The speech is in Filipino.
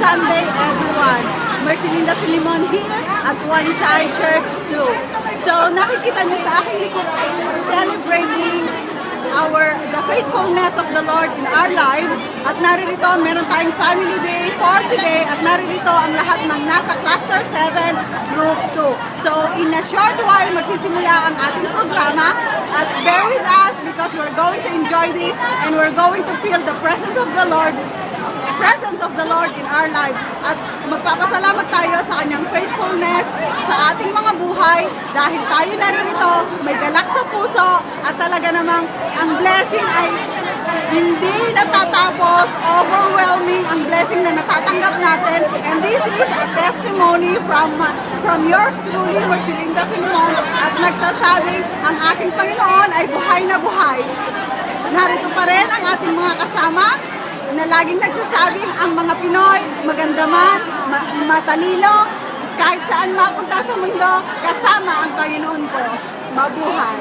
Sunday, everyone. Mercelinda Filimon here at One Child Church too. So nakikita niyo sa aking likod, celebrating the faithfulness of the Lord in our lives. At naririto, meron tayong family day for today at naririto ang lahat ng nasa Cluster 7 Group 2. So in a short while, magsisimula ang ating programa at bear with us because we're going to enjoy this and we're going to feel the presence of the Lord in our lives. At magpapasalamat tayo sa kanyang faithfulness sa ating mga buhay dahil tayo naririto, may galak sa puso at talaga namang ang blessing ay hindi natatapos, overwhelming ang blessing na natatanggap natin. And this is a testimony from yours truly, Mercelinda Filimon, at nagsasabing ang aking Panginoon ay buhay na buhay. Narito pa rin ang ating mga kasama na laging nagsasabing ang mga Pinoy, maganda man, matalino, kahit saan mapunta sa mundo, kasama ang Panginoon ko. Mabuhay!